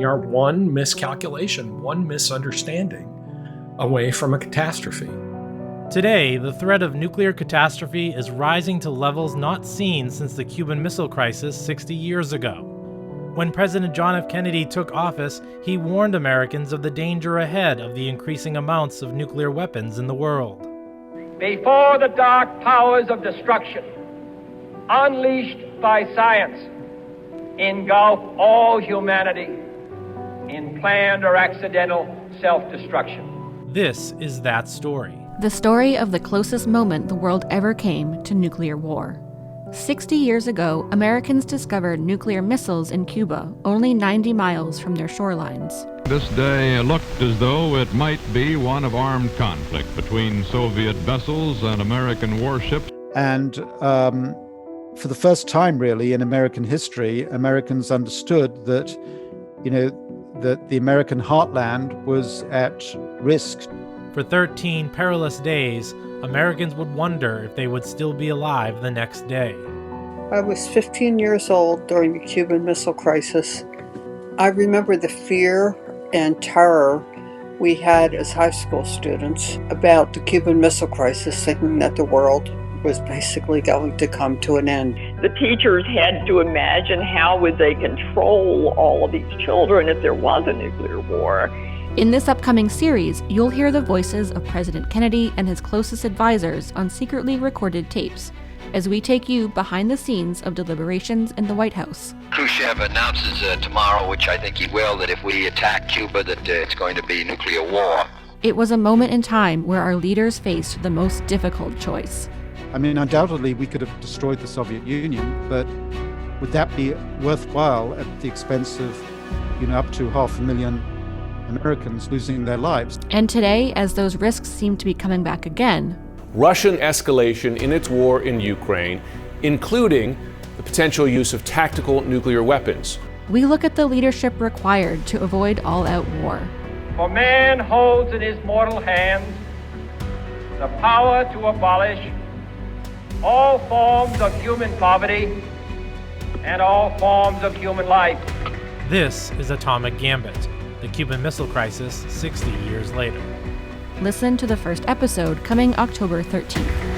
are one miscalculation, one misunderstanding away from a catastrophe. Today, the threat of nuclear catastrophe is rising to levels not seen since the Cuban Missile Crisis 60 years ago. When President John F. Kennedy took office, he warned Americans of the danger ahead of the increasing amounts of nuclear weapons in the world. Before the dark powers of destruction, unleashed by science, engulf all humanity in planned or accidental self-destruction. This is that story. The story of the closest moment the world ever came to nuclear war. 60 years ago, Americans discovered nuclear missiles in Cuba, only 90 miles from their shorelines. This day looked as though it might be one of armed conflict between Soviet vessels and American warships. And for the first time, really, in American history, Americans understood that, that the American heartland was at risk. For 13 perilous days, Americans would wonder if they would still be alive the next day. I was 15 years old during the Cuban Missile Crisis. I remember the fear and terror we had as high school students about the Cuban Missile Crisis, thinking that the world was basically going to come to an end. The teachers had to imagine how would they control all of these children if there was a nuclear war. In this upcoming series, you'll hear the voices of President Kennedy and his closest advisors on secretly recorded tapes, as we take you behind the scenes of deliberations in the White House. Khrushchev announces tomorrow, which I think he will, that if we attack Cuba, that it's going to be nuclear war. It was a moment in time where our leaders faced the most difficult choice. I mean, undoubtedly, we could have destroyed the Soviet Union, but would that be worthwhile at the expense of, up to 500,000 Americans losing their lives? And today, as those risks seem to be coming back again, Russian escalation in its war in Ukraine, including the potential use of tactical nuclear weapons. we look at the leadership required to avoid all-out war. For man holds in his mortal hands the power to abolish all forms of human poverty and all forms of human life. This is Atomic Gambit, the Cuban Missile Crisis 60 years later. Listen to the first episode coming October 13th.